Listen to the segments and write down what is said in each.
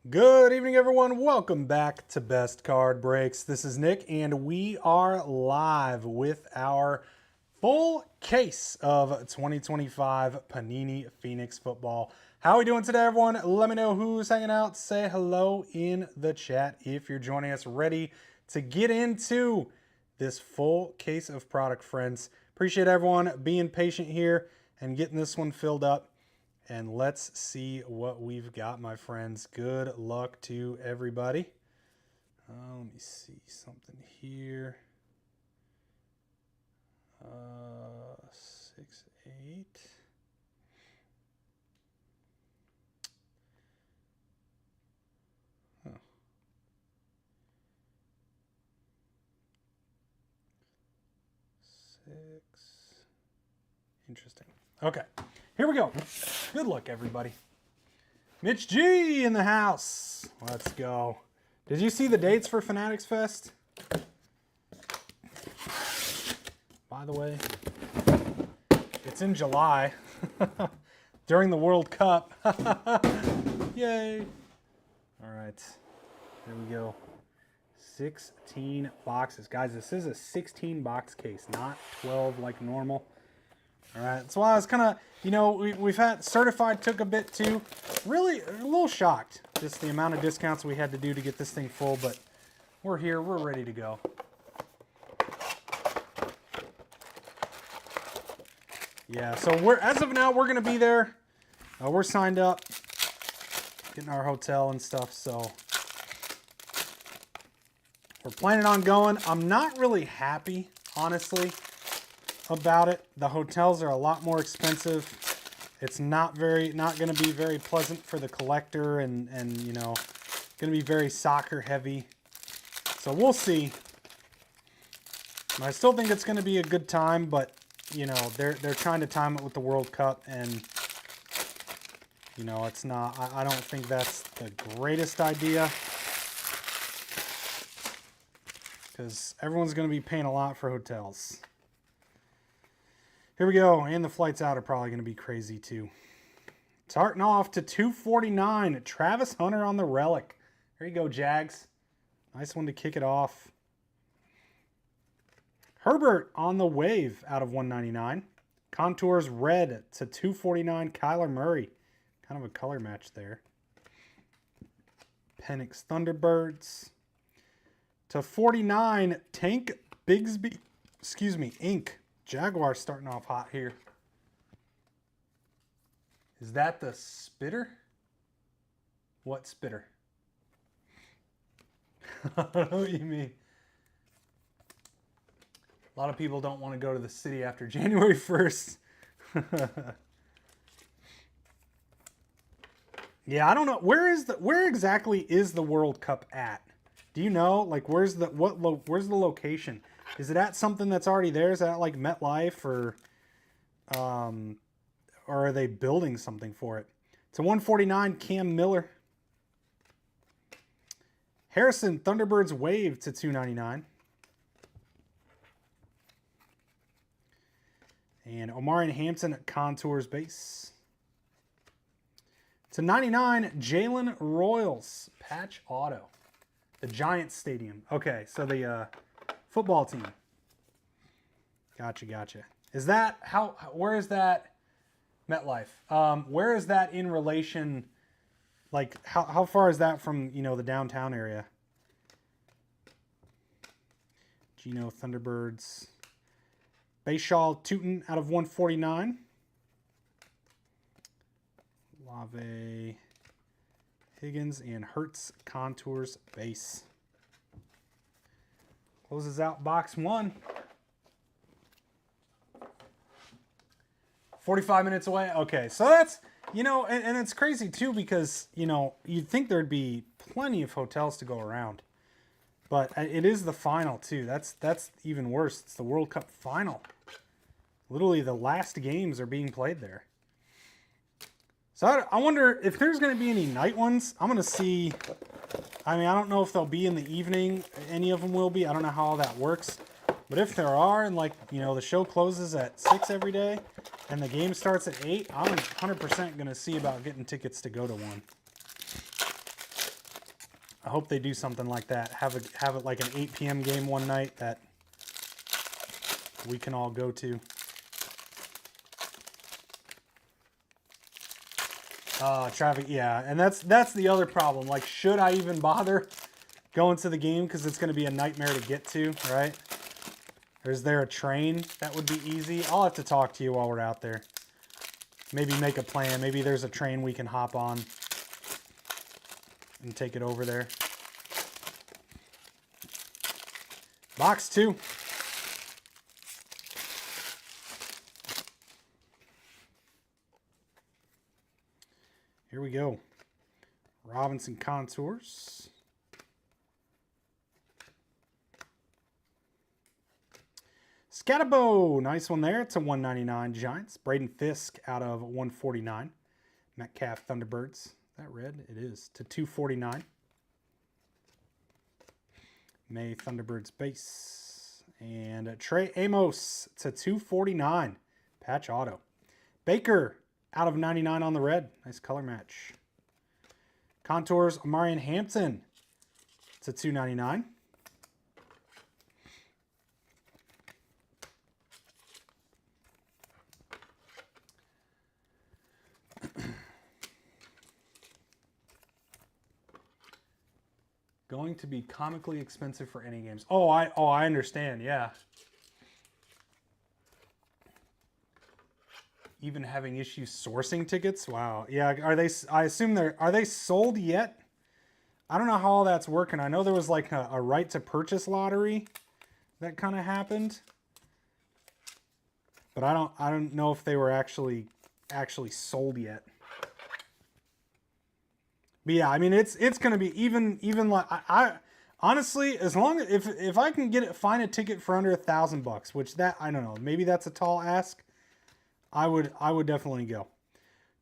Good evening, everyone. Welcome back to Best Card Breaks. This is Nick, and we are live with our full case of 2025 Panini Phoenix football. How are we doing today, everyone? Let me know who's hanging out. Say hello in the chat if you're joining us. Ready to get into this full case of product, friends. Appreciate everyone being patient here and getting this one filled up. And let's see what we've got, my friends. Good luck to everybody. Let me see something here. 6, 8. Huh. Six. Interesting. Okay, here we go. Good luck, everybody. Mitch G in the house. Let's go. Did you see the dates for Fanatics Fest? By the way, it's in July during the World Cup. Yay. All right, here we go. 16 boxes. Guys, this is a 16 box case, not 12 like normal. All right, so I was kind of, we've had certified took a bit too. Really a little shocked just the amount of discounts we had to do to get this thing full, but we're here, we're ready to go. Yeah, so as of now, we're going to be there. We're signed up, getting our hotel and stuff, so we're planning on going. I'm not really happy, honestly, about it. The hotels are a lot more expensive. It's not going to be very pleasant for the collector, and going to be very soccer heavy. So we'll see. I still think it's going to be a good time, but they're trying to time it with the World Cup, and it's not. I don't think that's the greatest idea, because everyone's going to be paying a lot for hotels. Here we go, and the flights out are probably going to be crazy too. Starting off to 249, Travis Hunter on the relic. There you go, Jags. Nice one to kick it off. Herbert on the wave out of 199. Contours red to 249, Kyler Murray. Kind of a color match there. Penix Thunderbirds. To 49, Tank Bigsby, Inc. Jaguar starting off hot here. Is that the spitter? What spitter? I don't know what you mean. A lot of people don't want to go to the city after January 1st. Yeah, I don't know. Where exactly is the World Cup at? Do you know? Like, where's the location? Is it at something that's already there? Is that like MetLife, or are they building something for it? To 149, Cam Miller. Harrison, Thunderbirds wave to 299. And Omarion Hampton, Contours base. To 99, Jalen Royals, patch auto. The Giants Stadium. Okay, so the football team. Gotcha. Is that where is that MetLife? Where is that in relation? Like how far is that from the downtown area? Geno Thunderbirds. Bayshaw Tootin out of 149. Lave Higgins and Hertz Contours base. Closes out box 1. 45 minutes away. Okay, so that's, and it's crazy too, because, you'd think there'd be plenty of hotels to go around. But it is the final too. That's even worse. It's the World Cup final. Literally the last games are being played there. So I wonder if there's going to be any night ones. I'm going to see. I mean, I don't know if they'll be in the evening. Any of them will be. I don't know how all that works. But if there are, and the show closes at 6 every day and the game starts at 8, I'm 100% going to see about getting tickets to go to one. I hope they do something like that. Have it like an 8 p.m. game one night that we can all go to. Traffic, yeah, and that's the other problem. Like, should I even bother going to the game because it's going to be a nightmare to get to, right? Or is there a train that would be easy? I'll have to talk to you while we're out there. Maybe make a plan. Maybe there's a train we can hop on and take it over there. Box 2. Here we go. Robinson Contours. Scatabo, nice one there. It's a 199 Giants. Braden Fisk out of 149. Metcalf Thunderbirds. Is that red? It is. To 249. May Thunderbirds base. And Trey Amos to 249. Patch auto. Baker out of 99 on the red. Nice color match. Contours Amarian Hampton to 299. Going to be comically expensive for any games. Oh, I understand. Yeah. Even having issues sourcing tickets. Wow. Yeah. Are they? I assume are they sold yet? I don't know how all that's working. I know there was like a right to purchase lottery that kind of happened, but I don't know if they were actually sold yet. But yeah, I mean it's going to be even like I honestly, as long as if I can find a ticket for under $1,000, which that I don't know, maybe that's a tall ask. I would definitely go.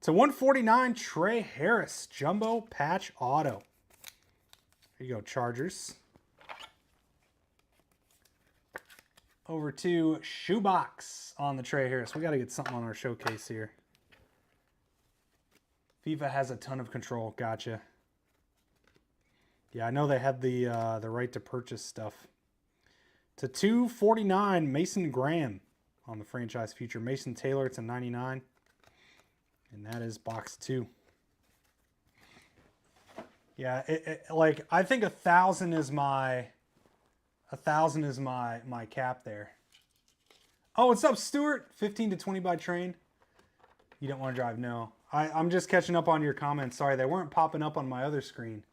To 149, Trey Harris, jumbo patch auto. There you go, Chargers. Over to Shoebox on the Trey Harris. We got to get something on our showcase here. FIFA has a ton of control. Gotcha. Yeah, I know they had the right to purchase stuff. To 249, Mason Graham on the franchise future. Mason Taylor to 99. And that is box 2. Yeah, like I think 1,000 is my cap there. Oh, what's up, Stuart? 15 to 20 by train. You don't want to drive? No. I'm just catching up on your comments. Sorry, they weren't popping up on my other screen.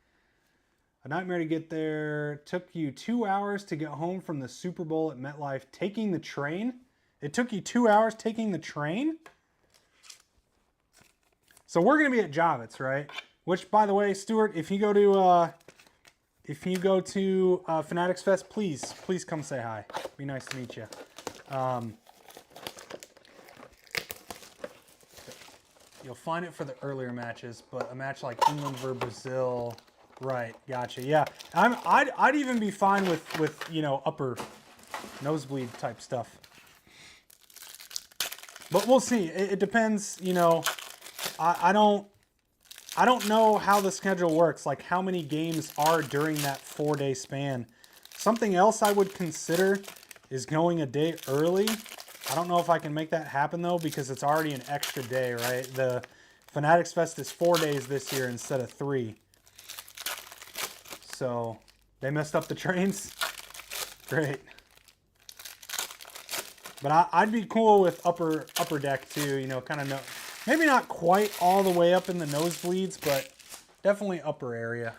A nightmare to get there. Took you 2 hours to get home from the Super Bowl at MetLife. Taking the train? It took you 2 hours taking the train? So we're going to be at Javits, right? Which, by the way, Stuart, if you go to Fanatics Fest, please come say hi. Be nice to meet you. You'll find it for the earlier matches, but a match like England versus Brazil, right? Gotcha. Yeah, I'd even be fine with you know, upper nosebleed type stuff. But we'll see. It depends. You know, I don't know how the schedule works. Like how many games are during that 4-day span. Something else I would consider is going a day early. I don't know if I can make that happen though, because it's already an extra day, right? The Fanatics Fest is 4 days this year instead of 3. So they messed up the trains. Great. But I'd be cool with upper deck too, you know, kind of maybe not quite all the way up in the nosebleeds, but definitely upper area.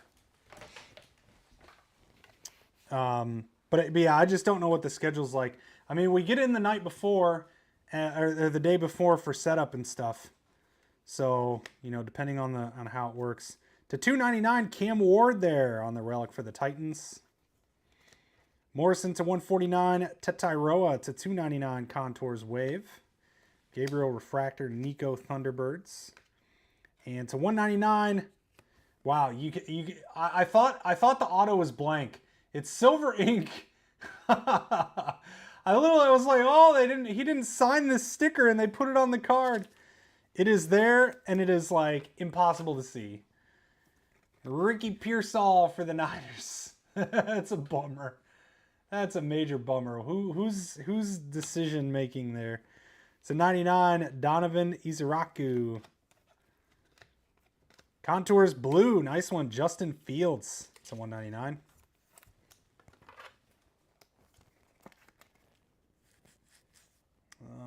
But yeah, I just don't know what the schedule's like. I mean, we get in the night before, or the day before for setup and stuff. So, you know, depending on how it works. To 299, Cam Ward there on the relic for the Titans. Morrison to 149, Tetairoa to 299, Contours Wave. Gabriel Refractor, Nico Thunderbirds. And to 199, wow, I thought the auto was blank. It's silver ink. I was like, oh, he didn't sign this sticker and they put it on the card. It is there and it is like impossible to see. Ricky Pearsall for the Niners. That's a bummer. That's a major bummer. Who's decision making there? It's a 99, Donovan Izaraku. Contours blue, nice one. Justin Fields. It's a 199.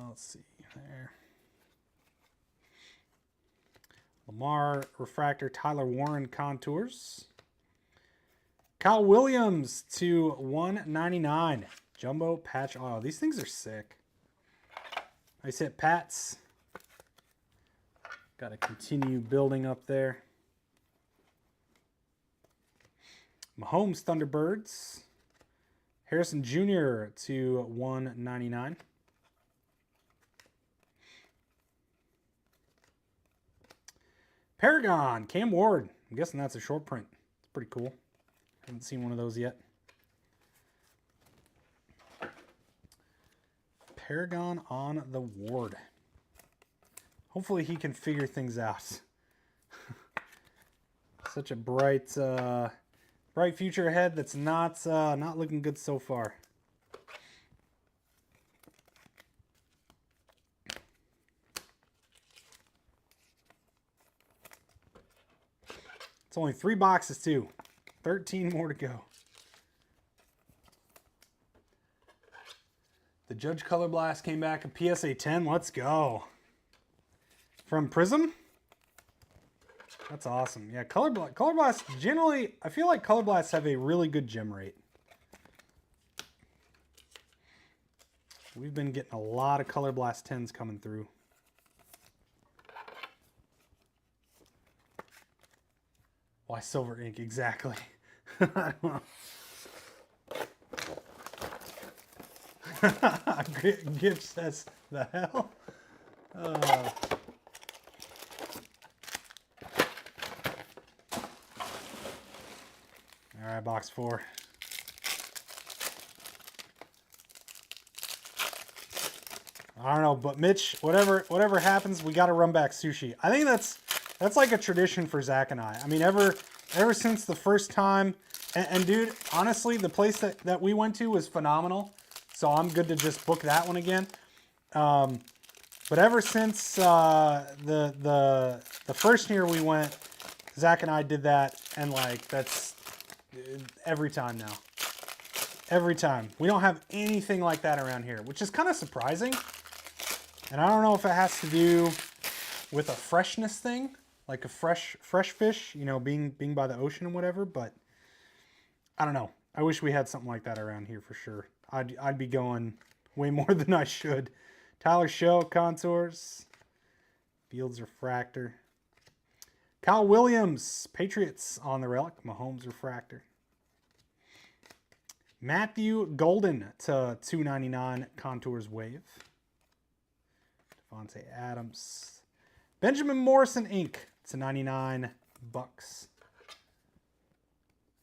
Let's see there. Lamar refractor, Tyler Warren contours. Kyle Williams to 199. Jumbo patch auto. These things are sick. Nice hit, Pats. Got to continue building up there. Mahomes Thunderbirds. Harrison Jr. to 199. Paragon, Cam Ward. I'm guessing that's a short print. It's pretty cool. Haven't seen one of those yet. Paragon on the Ward. Hopefully he can figure things out. Such a bright future ahead that's not looking good so far. It's only 3 boxes too. 13 more to go. The Judge Color Blast came back a PSA 10. Let's go. From Prism? That's awesome. Yeah, Color Blast generally, I feel like Color Blasts have a really good gem rate. We've been getting a lot of Color Blast 10s coming through. Why silver ink? Exactly. I don't know. Gift says, the hell? All right, box 4. I don't know, but Mitch, whatever happens, we got to run back sushi. I think that's like a tradition for Zach and I. I mean, ever since the first time, and dude, honestly, the place that we went to was phenomenal. So I'm good to just book that one again. But ever since the first year we went, Zach and I did that, and like that's every time now. Every time. We don't have anything like that around here, which is kind of surprising. And I don't know if it has to do with a freshness thing, like a fresh fish, you know, being by the ocean and whatever, but I don't know. I wish we had something like that around here for sure. I'd be going way more than I should. Tyler Show, contours. Fields refractor. Kyle Williams, Patriots on the relic. Mahomes refractor. Matthew Golden to 299, contours wave. Devontae Adams. Benjamin Morrison Inc. to 99 bucks.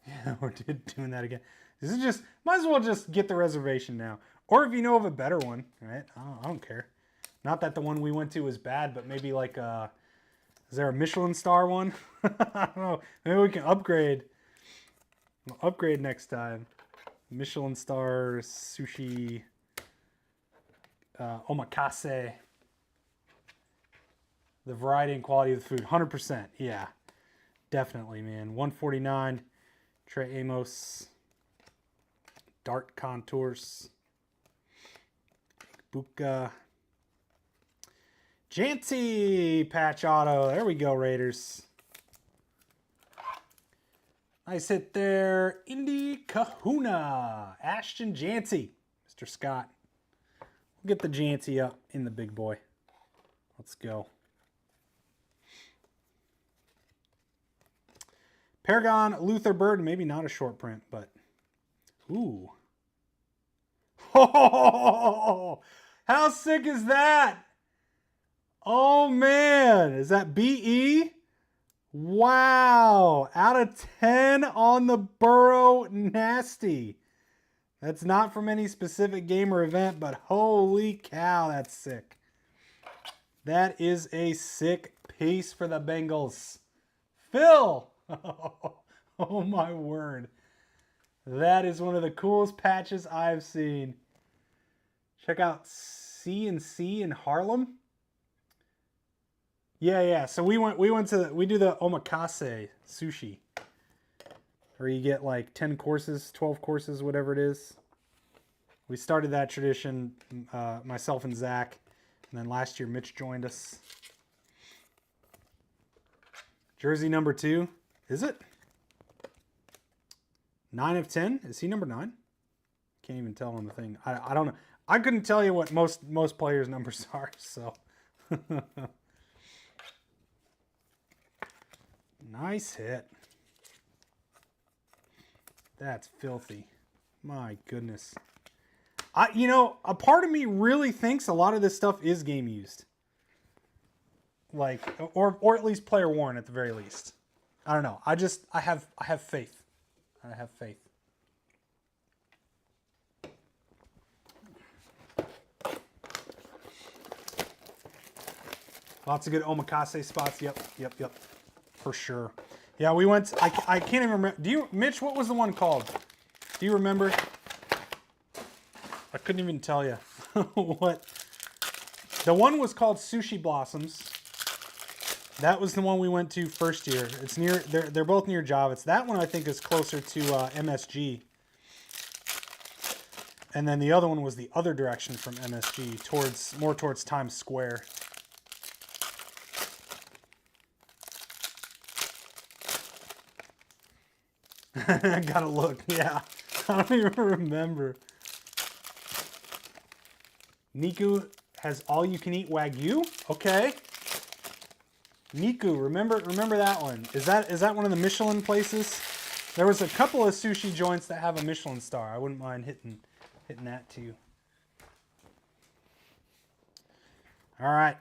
Yeah, we're doing that again. This is just, might as well just get the reservation now. Or if you know of a better one, right? I don't care. Not that the one we went to was bad, but maybe like is there a Michelin star one? I don't know. Maybe we can upgrade. We'll upgrade next time. Michelin star sushi omakase. The variety and quality of the food, 100%. Yeah, definitely, man. 149. Trey Amos. Dart contours. Buka. Janty patch auto. There we go, Raiders. Nice hit there. Indy Kahuna. Ashton Janty. Mr. Scott. We'll get the Janty up in the big boy. Let's go. Paragon Luther Bird. Maybe not a short print, but... Ooh. Oh, how sick is that? Oh, man. Is that BE? Wow. Out of 10 on the Burrow. Nasty. That's not from any specific game or event, but holy cow, that's sick. That is a sick piece for the Bengals. Phil. Oh my word. That is one of the coolest patches I've seen. Check out C&C in Harlem. Yeah. So we do the omakase sushi, where you get like 10 courses, 12 courses, whatever it is. We started that tradition, myself and Zach, and then last year Mitch joined us. Jersey number 2, is it? 9 of 10. Is he number 9? Can't even tell on the thing. I don't know. I couldn't tell you what most players' numbers are. So nice hit. That's filthy. My goodness. A part of me really thinks a lot of this stuff is game used. Like, or at least player worn at the very least. I don't know. I have faith. I have faith. Lots of good omakase spots. Yep. For sure. Yeah, we went. I can't even remember. Mitch? What was the one called? Do you remember? I couldn't even tell you what. The one was called Sushi Blossoms. That was the one we went to first year. It's near. They're both near Javits. That one I think is closer to MSG. And then the other one was the other direction from MSG, more towards Times Square. I gotta look. Yeah, I don't even remember. Niku has all-you-can-eat Wagyu. Okay. Niku, remember that one? Is that one of the Michelin places? There was a couple of sushi joints that have a Michelin star. I wouldn't mind hitting that too. All right.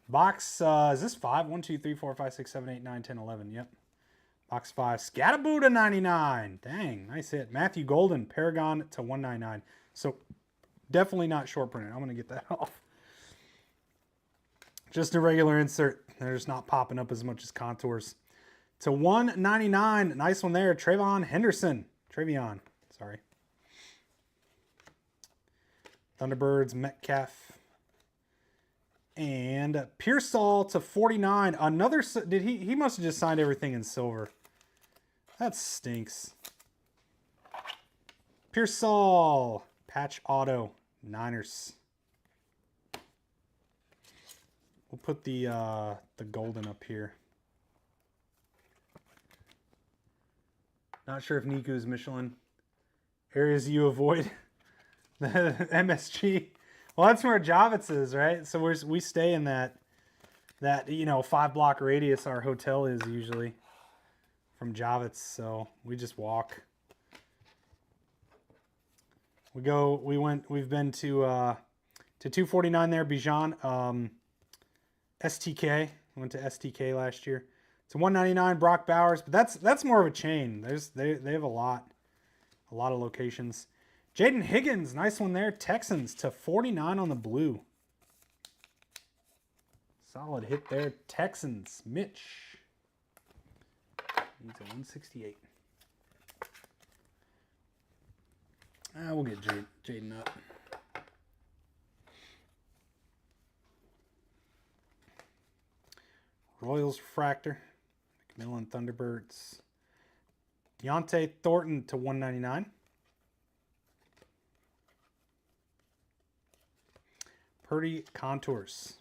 Box, is this 5? 1, 2, 3, 4, 5, 6, 7, 8, 9, 10, 11. Yep. Box 5. Scatabuda 99. Dang, nice hit. Matthew Golden, Paragon to 199. So definitely not short printed. I'm going to get that off. Just a regular insert. They're just not popping up as much as contours. To 199. Nice one there. Trevion, sorry. Thunderbirds, Metcalf. And Pearsall to 49. Another, he must have just signed everything in silver. That stinks. Pearsall, patch auto, Niners. We'll put the golden up here. Not sure if Niku's Michelin. Areas you avoid. The MSG. Well, that's where Javits is, right? So we stay in that 5-block radius our hotel is usually from Javits, so we just walk. We've been to 249 there, Bijan. STK. We went to STK last year. To 199, Brock Bowers, but that's more of a chain. They have a lot of locations. Jaden Higgins, nice one there. Texans to 49 on the blue. Solid hit there. Texans, Mitch. Needs a 168. We'll get Jaden up. Royals Refractor. McMillan Thunderbirds. Deontay Thornton to 199. Purdy Contours.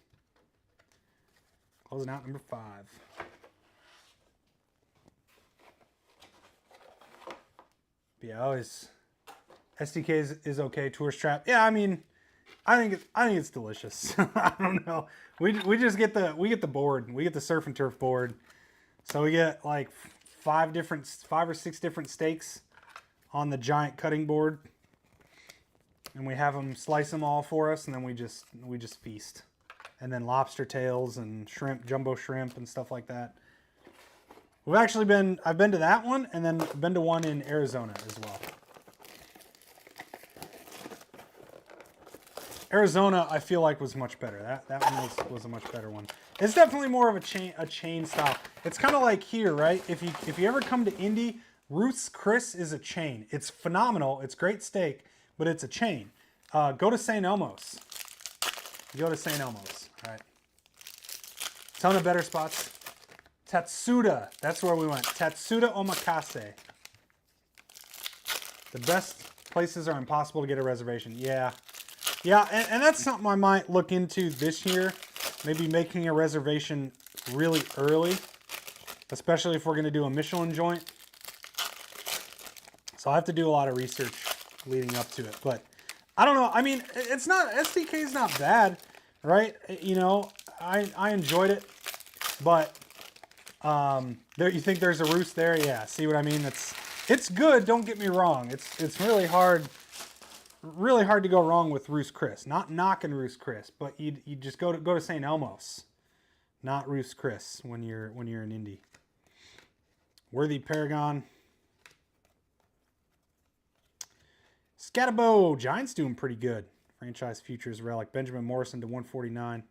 Closing out number 5. Yeah, always SDK is okay. Tourist Trap. Yeah, I mean, I think it's delicious. I don't know. We just get the board. We get the surf and turf board. So we get like 5 or 6 different steaks on the giant cutting board. And we have them slice them all for us, and then we just feast. And then lobster tails and shrimp, jumbo shrimp and stuff like that. I've been to that one, and then been to one in Arizona as well. Arizona, I feel like was much better. That one was a much better one. It's definitely more of a chain style. It's kind of like here, right? If you ever come to Indy, Ruth's Chris is a chain. It's phenomenal. It's great steak, but it's a chain. Go to St. Elmo's. Go to St. Elmo's. All right. Ton of better spots. Tatsuda. That's where we went. Tatsuda Omakase. The best places are impossible to get a reservation. Yeah. Yeah, and that's something I might look into this year. Maybe making a reservation really early, especially if we're going to do a Michelin joint. So I have to do a lot of research leading up to it. But I don't know. I mean, it's not, SDK is not bad, right? You know, I enjoyed it. But there, you think there's a roost there? Yeah, see what I mean? It's good, don't get me wrong. It's really hard to go wrong with Roost Chris. Not knocking Roost Chris, but you just go to St. Elmo's, not Roost Chris when you're in Indy. Worthy Paragon. Scatabo, Giants doing pretty good. Franchise Futures Relic. Benjamin Morrison to 149.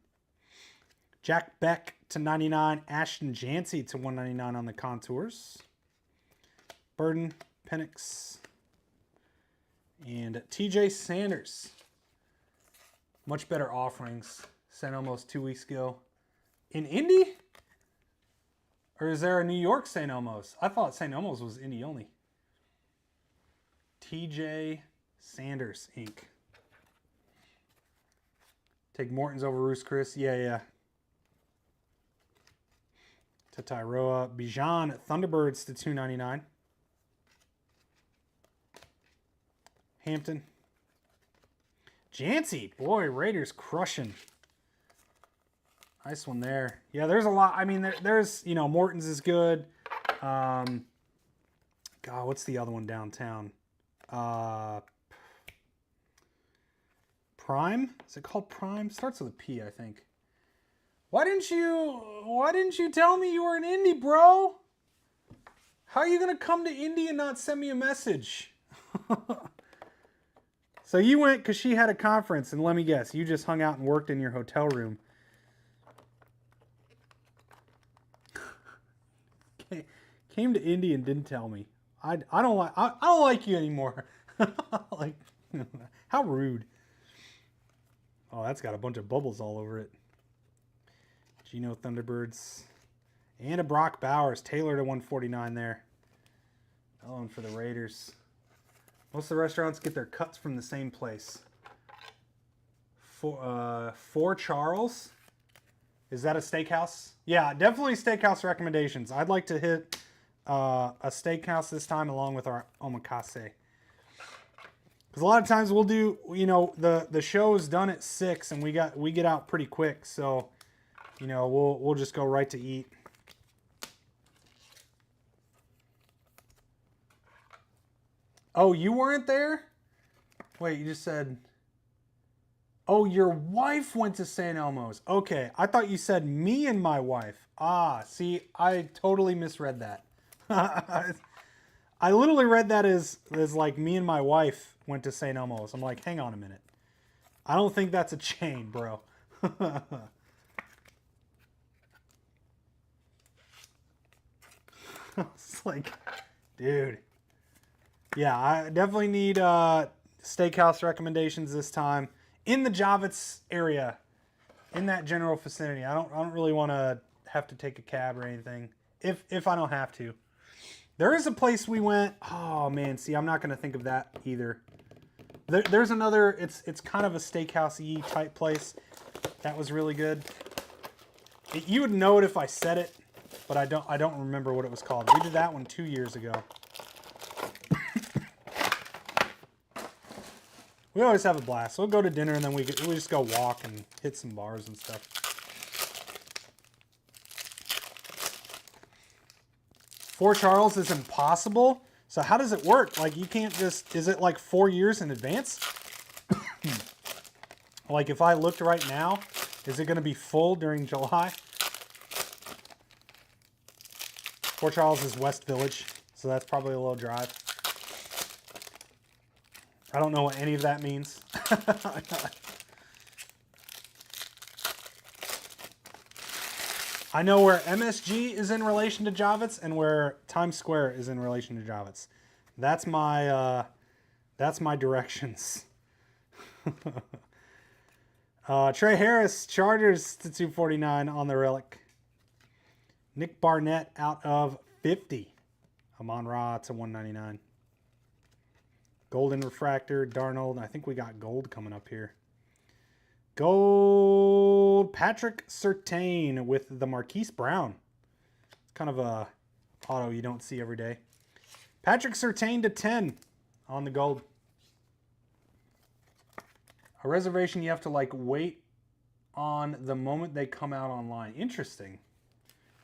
Jack Beck to 99. Ashton Jancy to 199 on the contours. Burden, Penix, and TJ Sanders. Much better offerings. Sent almost 2 weeks ago. In Indy? Or is there a New York St. Elmo's? I thought St. Elmo's was Indy only. TJ Sanders, Inc. Take Morton's over Roost Chris. Yeah. To Tyroa. Bijan Thunderbirds to 299. Hampton. Jancy. Boy, Raiders crushing. Nice one there. Yeah, there's a lot. I mean, there's, you know, Morton's is good. God, what's the other one downtown? Prime? Is it called Prime? Starts with a P, I think. Why didn't you tell me you were in Indy, bro? How are you going to come to Indy and not send me a message? So you went because she had a conference, and let me guess, you just hung out and worked in your hotel room. Came to Indy and didn't tell me. I don't like you anymore. Like, how rude. Oh, that's got a bunch of bubbles all over it. Geno Thunderbirds. And a Brock Bowers. Taylor to 149 there. That one for the Raiders. Most of the restaurants get their cuts from the same place. For Charles. Is that a steakhouse? Yeah, definitely steakhouse recommendations. I'd like to hit a steakhouse this time along with our omakase. Because a lot of times we'll do, you know, the show is done at 6 and we get out pretty quick. So, you know, we'll just go right to eat. Oh, you weren't there? Wait, you just said... Oh, your wife went to St. Elmo's. Okay, I thought you said me and my wife. Ah, see, I totally misread that. I literally read that as like me and my wife went to St. Elmo's. I'm like, hang on a minute. I don't think that's a chain, bro. It's like, dude. Yeah, I definitely need steakhouse recommendations this time in the Javits area, in that general vicinity. I don't really want to have to take a cab or anything if I don't have to. There is a place we went. Oh man, see, I'm not going to think of that either. There's another. It's kind of a steakhouse-y type place. That was really good. You would know it if I said it, but I don't remember what it was called. We did that one 2 years ago. We always have a blast. We'll go to dinner and then we just go walk and hit some bars and stuff. Fort Charles is impossible. So how does it work? Like you can't just, is it like 4 years in advance? Like if I looked right now, is it going to be full during July? Fort Charles is West Village, so that's probably a little drive. I don't know what any of that means. I know where MSG is in relation to Javits and where Times Square is in relation to Javits. That's my directions. Trey Harris, Chargers to 249 on the relic. Nick Barnett out of 50. Amon-Ra to 199. Golden Refractor, Darnold. I think we got gold coming up here. Gold, Patrick Surtain with the Marquise Brown. It's kind of a auto you don't see every day. Patrick Surtain to 10 on the gold. A reservation you have to like wait on the moment they come out online. Interesting.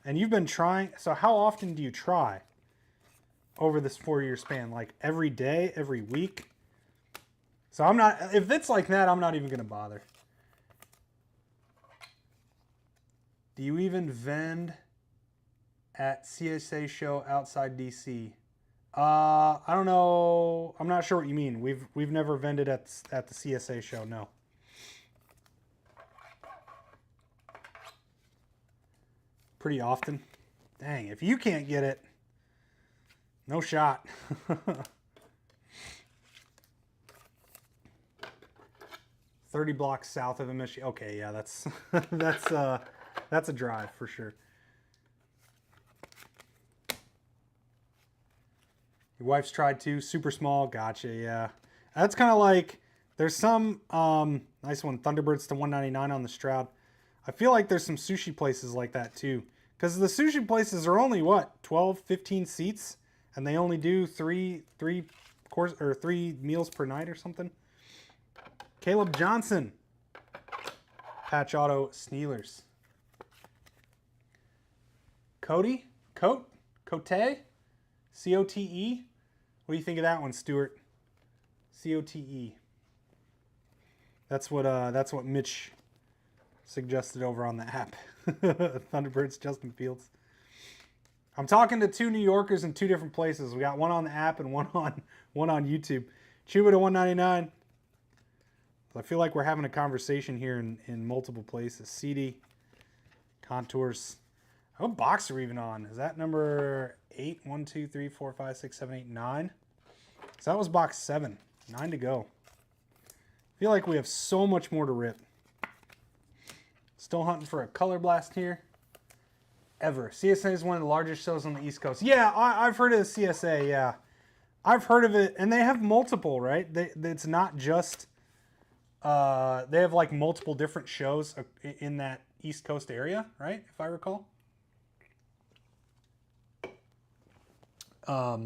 And you've been trying, so how often do you try over this 4-year span? Like every day, every week? So I'm not, if it's like that, I'm not even going to bother. Do you even vend at CSA show outside DC? I don't know. I'm not sure what you mean. We've never vended at the CSA show. No. Pretty often. Dang, if you can't get it, no shot. 30 blocks south of the Michigan. Okay, yeah, that's that's a drive for sure. Your wife's tried too. Super small. Gotcha. Yeah, that's kind of like there's some nice one. Thunderbirds to 199 on the Stroud. I feel like there's some sushi places like that too, because the sushi places are only what 12, 15 seats, and they only do three meals per night or something. Caleb Johnson, patch auto Sneelers. Cote, Cote, C-O-T-E. What do you think of that one, Stuart? C-O-T-E. That's what Mitch suggested over on the app. Thunderbirds, Justin Fields. I'm talking to 2 New Yorkers in 2 different places. We got one on the app and one on YouTube. Chuba to 199. I feel like we're having a conversation here in multiple places. CD, Contours. What box are we even on? Is that number 8? 1, 2, 3, 4, 5, 6, 7, 8, 9? So that was box 7. 9 to go. I feel like we have so much more to rip. Still hunting for a color blast here. Ever. CSA is one of the largest shows on the East Coast. Yeah, I've heard of the CSA, yeah. I've heard of it, and they have multiple, right? It's not just... they have like multiple different shows in that East Coast area, right? If I recall. A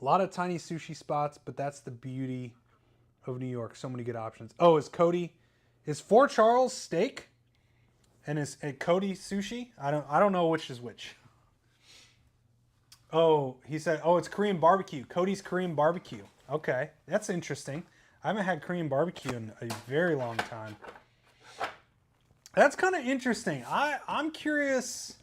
lot of tiny sushi spots, but that's the beauty of New York. So many good options. Oh, is Fort Charles steak? And is Cody sushi? I don't know which is which. Oh, he said, oh, it's Korean barbecue. Cody's Korean barbecue. Okay, that's interesting. I haven't had Korean barbecue in a very long time. That's kind of interesting. I'm curious.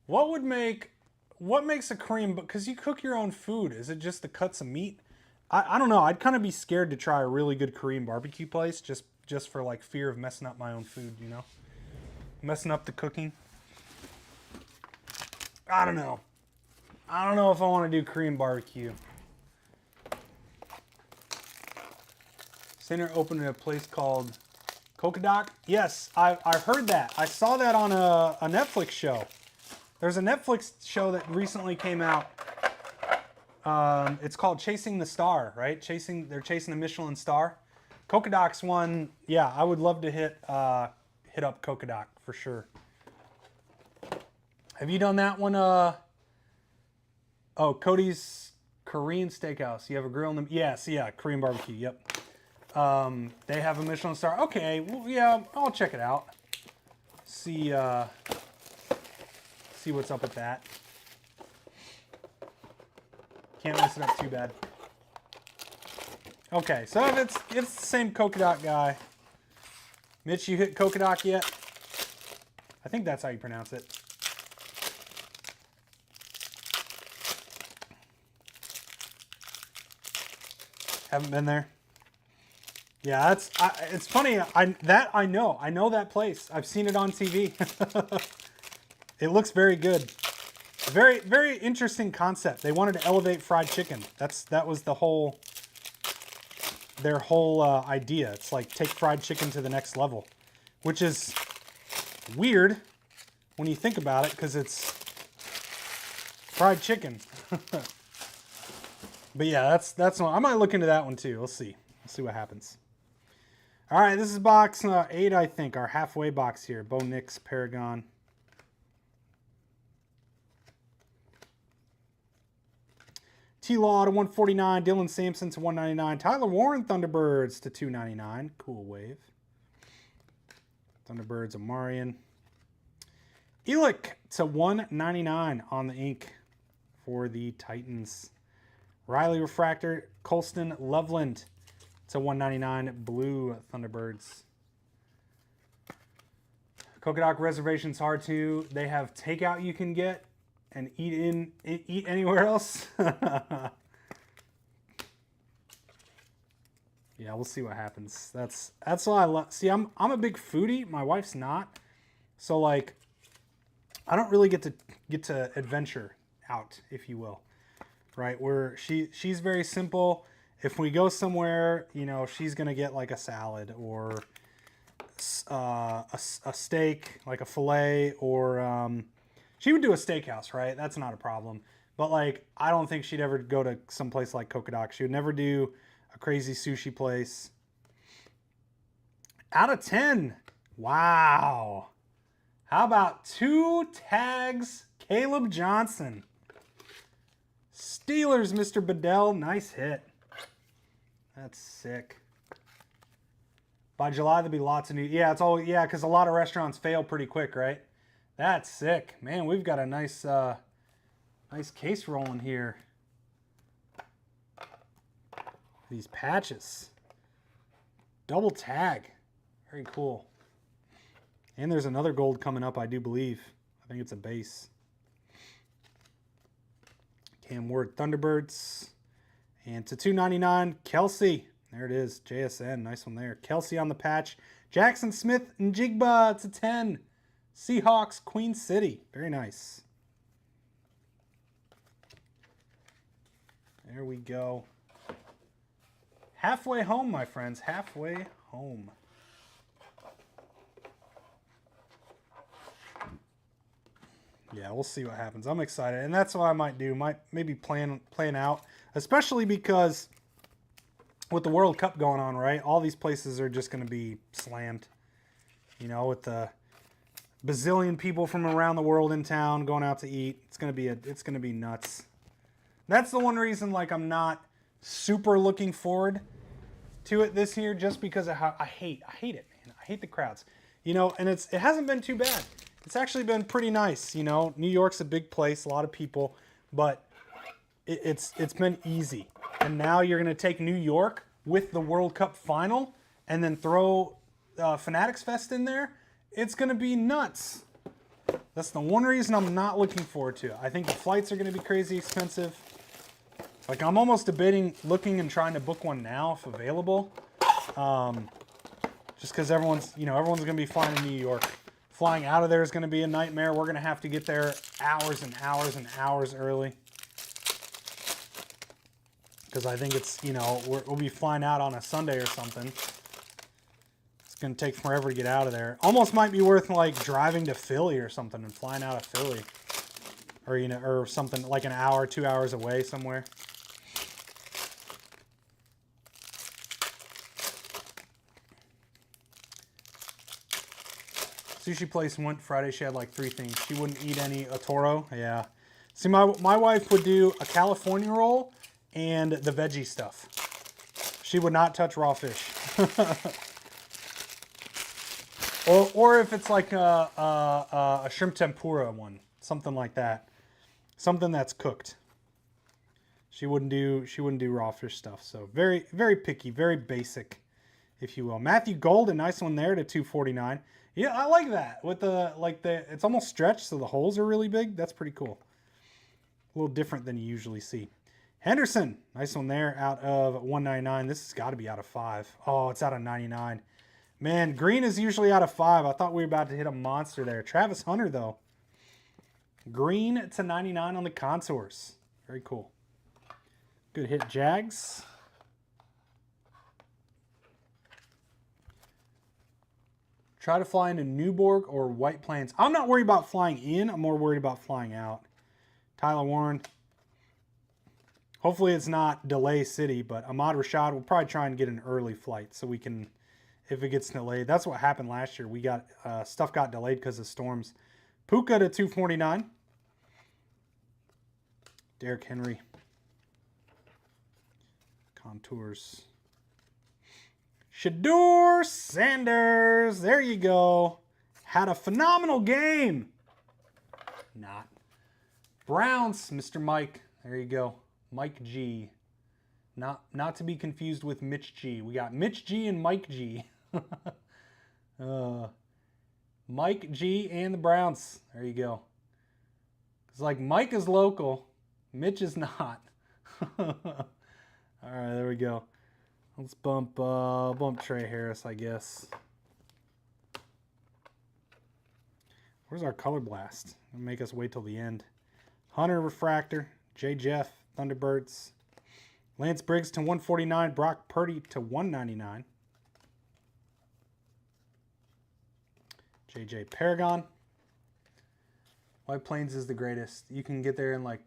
What makes a Korean? Because you cook your own food. Is it just the cuts of meat? I don't know. I'd kind of be scared to try a really good Korean barbecue place just for like fear of messing up my own food. You know, messing up the cooking. I don't know. I don't know if I want to do Korean barbecue. Center opened at a place called Kokodak. Yes, I've heard that. I saw that on a Netflix show. There's a Netflix show that recently came out. It's called Chasing the Star, right? They're chasing the Michelin star. Kokodak's one. Yeah, I would love to hit up Kokodak for sure. Have you done that one? Oh, Cody's Korean Steakhouse. You have a grill in them? Yes, yeah, Korean barbecue. Yep. They have a Michelin star. Okay, well, yeah, I'll check it out. See what's up with that. Can't mess it up too bad. Okay, so if it's the same Kokodak guy. Mitch, you hit Kokodak yet? I think that's how you pronounce it. Haven't been there. Yeah, it's funny. I know that place. I've seen it on TV. It looks very good. Very, very interesting concept. They wanted to elevate fried chicken. That was their whole idea. It's like take fried chicken to the next level, which is weird when you think about it because it's fried chicken. But yeah, that's one. I might look into that one too. We'll see. We'll see what happens. All right, this is box 8, I think, our halfway box here. Bo Nix, Paragon. T-Law to 149, Dylan Sampson to 199, Tyler Warren Thunderbirds to 299. Cool wave. Thunderbirds, Amarian. Elick to 199 on the ink for the Titans. Riley Refractor, Colston Loveland to 199, blue Thunderbirds. Cocodoc Reservation's hard too. They have takeout you can get and eat anywhere else. Yeah, we'll see what happens. That's what I love. See, I'm a big foodie. My wife's not, so like, I don't really get to adventure out, if you will, right? Where she's very simple. If we go somewhere, you know, she's gonna get like a salad or a steak, like a fillet, or she would do a steakhouse, right? That's not a problem. But like, I don't think she'd ever go to some place like Cocodoc. She would never do a crazy sushi place. Out of 10. Wow. How about 2 tags, Caleb Johnson. Steelers, Mr. Bedell. Nice hit. That's sick. By July, there'll be lots of new. Yeah, it's all, yeah, because a lot of restaurants fail pretty quick, right? That's sick. Man, we've got a nice nice case rolling here. These patches. Double tag. Very cool. And there's another gold coming up, I do believe. I think it's a base. Cam Ward Thunderbirds. And to 299, Kelsey. There it is, JSN. Nice one there. Kelsey on the patch. Jackson Smith and Jigba to 10. Seahawks, Queen City. Very nice. There we go. Halfway home, my friends. Halfway home. Yeah, we'll see what happens. I'm excited, and that's what I might do. Might maybe plan out, especially because with the World Cup going on, right? All these places are just going to be slammed. You know, with the bazillion people from around the world in town going out to eat, it's going to be nuts. That's the one reason, like, I'm not super looking forward to it this year, just because of how I hate it, man. I hate the crowds. You know, and it hasn't been too bad. It's actually been pretty nice. You know, New York's a big place, a lot of people, but it's been easy. And now you're going to take New York with the World Cup final and then throw Fanatics Fest in there. It's going to be nuts. That's the one reason I'm not looking forward to it. I think the flights are going to be crazy expensive. Like, I'm almost debating looking and trying to book one now if available. Just because everyone's going to be flying to New York. Flying out of there is going to be a nightmare. We're going to have to get there hours and hours and hours early. Because I think it's, you know, we'll be flying out on a Sunday or something. It's going to take forever to get out of there. Almost might be worth, like, driving to Philly or something and flying out of Philly. Or, you know, or something like an hour, 2 hours away somewhere. Sushi place went Friday. She had like 3 things. She wouldn't eat any Toro. Yeah. See, my wife would do a California roll and the veggie stuff. She would not touch raw fish. or if it's like a shrimp tempura one, something like that, something that's cooked. She wouldn't do raw fish stuff. So very, very picky, very basic, if you will. Matthew Gold, a nice one there to 249. Yeah, I like that. With it's almost stretched, so the holes are really big. That's pretty cool. A little different than you usually see. Henderson, nice one there out of 199. This has got to be out of 5. Oh, it's out of 99. Man, green is usually out of 5. I thought we were about to hit a monster there. Travis Hunter, though. Green to 99 on the contours. Very cool. Good hit, Jags. Try to fly into Newborg or White Plains. I'm not worried about flying in. I'm more worried about flying out. Tyler Warren. Hopefully it's not Delay City, but Ahmad Rashad will probably try and get an early flight so we can, if it gets delayed. That's what happened last year. We got, stuff got delayed because of storms. Puka to 249. Derrick Henry. Contours. Shedeur Sanders. There you go. Had a phenomenal game. Not. Browns, Mr. Mike. There you go. Mike G. Not to be confused with Mitch G. We got Mitch G and Mike G. Mike G and the Browns. There you go. It's like Mike is local. Mitch is not. All right, there we go. Let's bump Trey Harris, I guess. Where's our color blast? It'll make us wait till the end. Hunter Refractor, J. Jeff, Thunderbirds. Lance Briggs to 149, Brock Purdy to 199. JJ Paragon. White Plains is the greatest. You can get there in like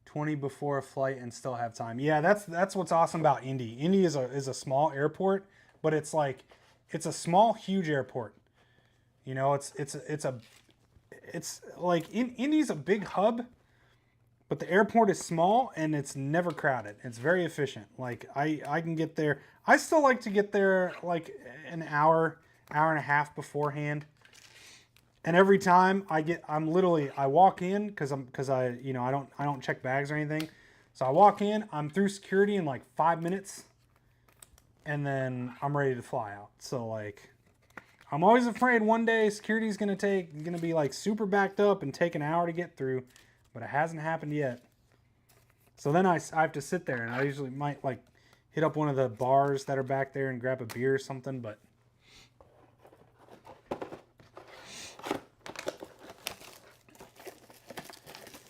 20 before a flight and still have time. Yeah, that's what's awesome about Indy. Indy is a small airport, but it's like it's a small, huge airport. You know, it's like Indy's a big hub, but the airport is small and it's never crowded. It's very efficient. Like I can get there. I still like to get there like an hour and a half beforehand. And every time I walk in because I don't check bags or anything. So I walk in, I'm through security in like 5 minutes, and then I'm ready to fly out. So like, I'm always afraid one day security's gonna be like super backed up and take an hour to get through, but it hasn't happened yet. So then I have to sit there, and I usually might like hit up one of the bars that are back there and grab a beer or something, but.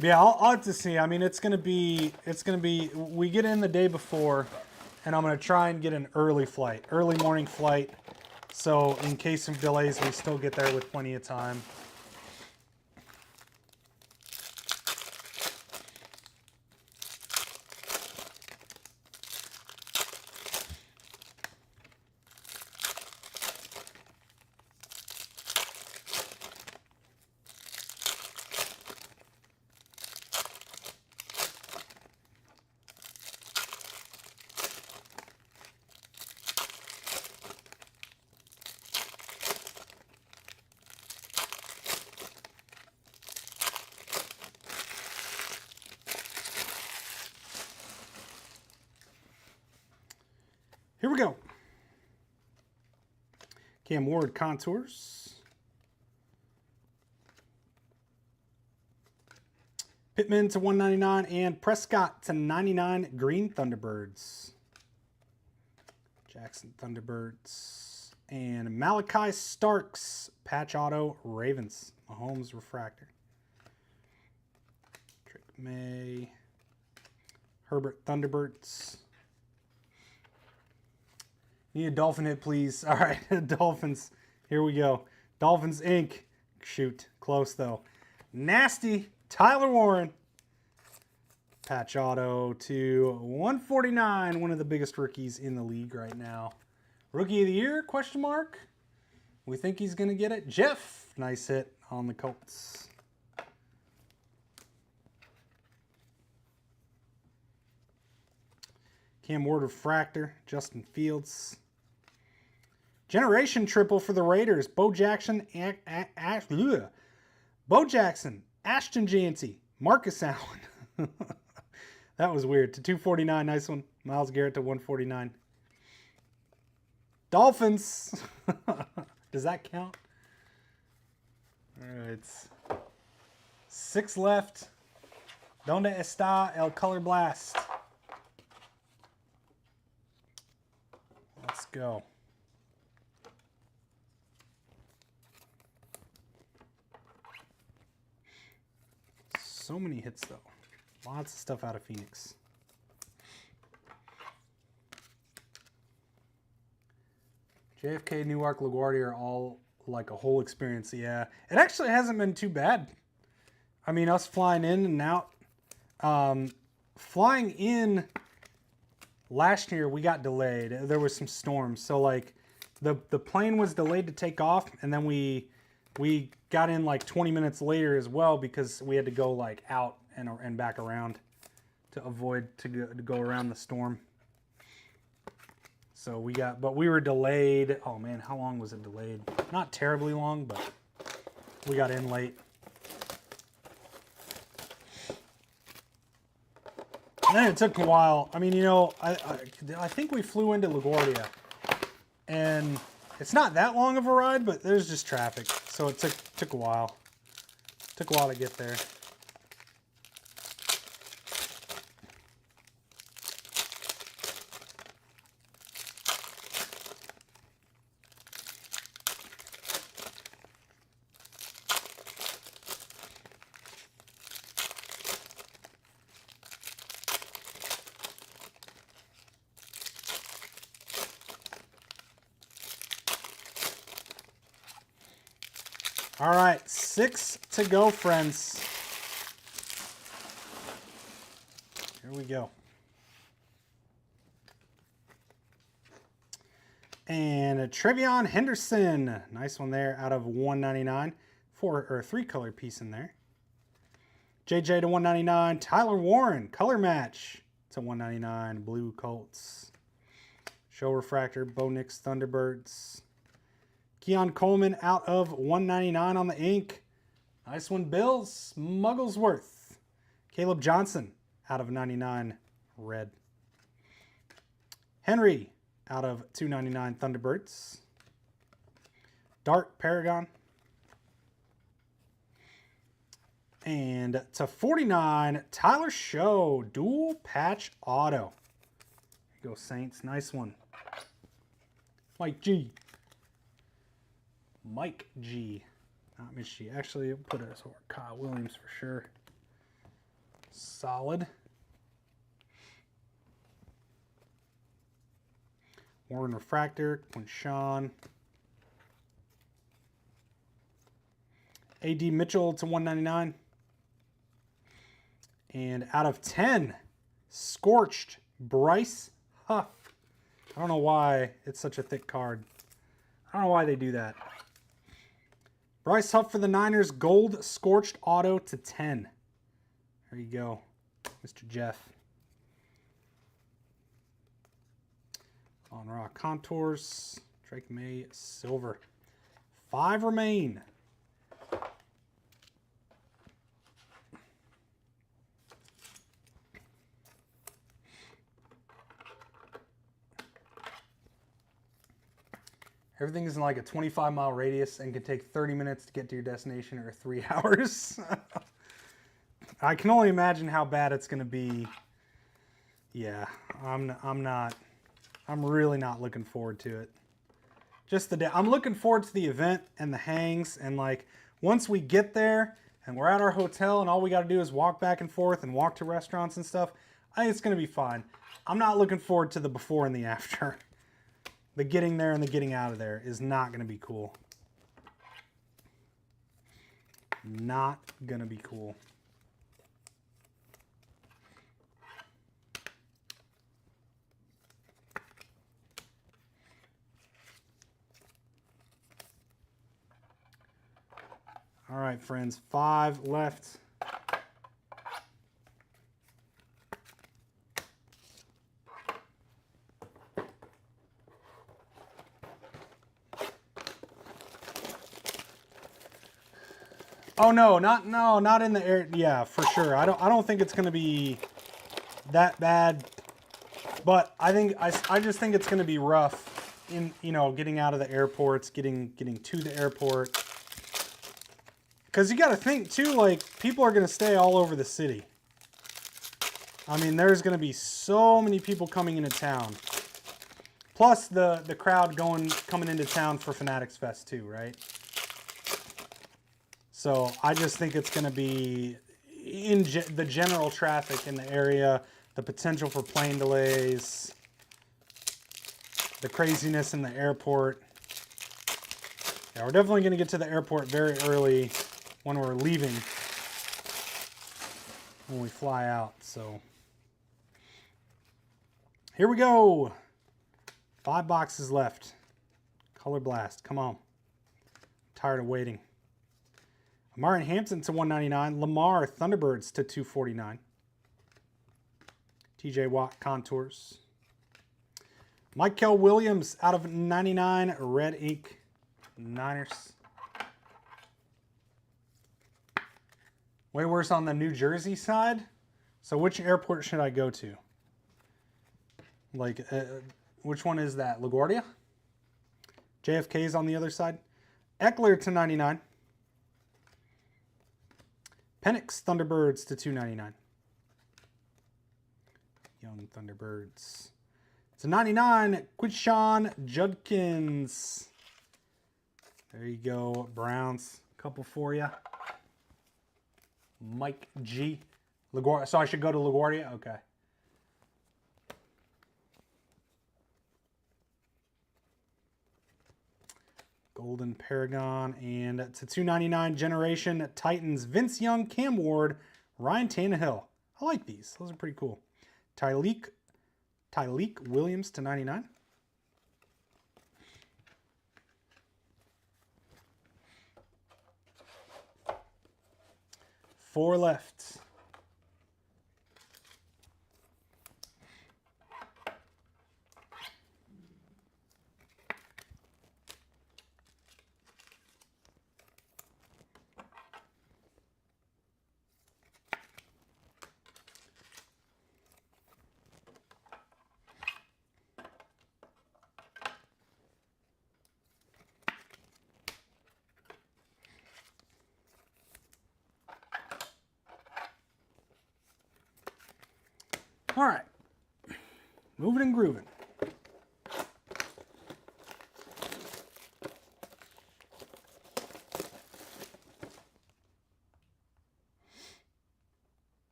Yeah, I'll have to see. I mean, it's gonna be. We get in the day before, and I'm gonna try and get an early morning flight. So in case of delays, we still get there with plenty of time. Here we go. Cam Ward contours. Pittman to 199 and Prescott to 99 green Thunderbirds. Jackson Thunderbirds. And Malachi Starks patch auto Ravens. Mahomes refractor. Drake May. Herbert Thunderbirds. Need a Dolphin hit, please. All right, Dolphins. Here we go. Dolphins Inc. Shoot, close though. Nasty Tyler Warren. Patch auto to 149. One of the biggest rookies in the league right now. Rookie of the year? Question mark. We think he's gonna get it. Jeff, nice hit on the Colts. Cam Ward refractor. Justin Fields. Generation triple for the Raiders. Bo Jackson, Ashton Janty, Marcus Allen. That was weird. To 249, nice one. Myles Garrett to 149. Dolphins. Does that count? All right. 6 left. Donde está el color blast? go. So many hits, though. Lots of stuff out of Phoenix. JFK, Newark, LaGuardia are all like a whole experience. Yeah, it actually hasn't been too bad. I mean, us flying in and out. Flying in last year, we got delayed. There was some storms. So, like, the plane was delayed to take off, and then we got in like 20 minutes later as well because we had to go like out and back around to avoid to go around the storm. So but we were delayed. Oh man, how long was it delayed? Not terribly long, but we got in late. And then it took a while. I mean, you know, I think we flew into LaGuardia, and it's not that long of a ride, but there's just traffic, so it took a while. Took a while to get there. All right, 6 to go, friends. Here we go. And a Trevion Henderson. Nice one there out of 199. 3-color piece in there. JJ to 199. Tyler Warren, color match to 199. Blue Colts. Show Refractor, Bo Nix Thunderbirds. Keon Coleman out of 199 on the ink. Nice one, Bills. Mugglesworth. Caleb Johnson out of 99 red. Henry out of 299 Thunderbirds. Dart Paragon. And to 49, Tyler Show. Dual patch auto. There you go, Saints. Nice one. Mike G. Mike G. Not Miss G. Actually, I'll put it as Kyle Williams for sure. Solid. Warren Refractor. Quinshawn. A.D. Mitchell to 199. And out of 10, Scorched Bryce Huff. I don't know why it's such a thick card. I don't know why they do that. Bryce Huff for the Niners, gold scorched auto to 10. There you go, Mr. Jeff. On Raw Contours, Drake May, silver. 5 remain. Everything is in like a 25-mile radius and can take 30 minutes to get to your destination or 3 hours. I can only imagine how bad it's going to be. Yeah, I'm really not looking forward to it. Just the day. I'm looking forward to the event and the hangs, and like once we get there and we're at our hotel and all we got to do is walk back and forth and walk to restaurants and stuff, I think it's going to be fine. I'm not looking forward to the before and the after. The getting there and the getting out of there is not going to be cool. Not going to be cool. All right, friends, 5 left. Oh no, not in the air. Yeah, for sure. I don't think it's going to be that bad, but I just think it's going to be rough in, you know, getting out of the airports, getting to the airport. Cuz you got to think too, like people are going to stay all over the city. I mean, there's going to be so many people coming into town. Plus the crowd coming into town for Fanatics Fest too, right? So I just think it's going to be in the general traffic in the area, the potential for plane delays, the craziness in the airport. Yeah, we're definitely going to get to the airport very early when we're leaving, when we fly out. So here we go. 5 boxes left. Color Blast, come on. Tired of waiting. Amari Hampton to 199. Lamar Thunderbirds to 249. TJ Watt Contours. Michael Williams out of 99. Red ink. Niners. Way worse on the New Jersey side. So which airport should I go to? Like, which one is that? LaGuardia? JFK's on the other side. Eckler to 99. Penix Thunderbirds to 299. Young Thunderbirds. To 99, Quinshon Judkins. There you go, Browns. Couple for you. Mike G. LaGuardia. So I should go to LaGuardia? Okay. Golden Paragon, and to 299 Generation Titans, Vince Young, Cam Ward, Ryan Tannehill. I like these. Those are pretty cool. Tyleek Williams to 99. Four left. All right, moving and grooving.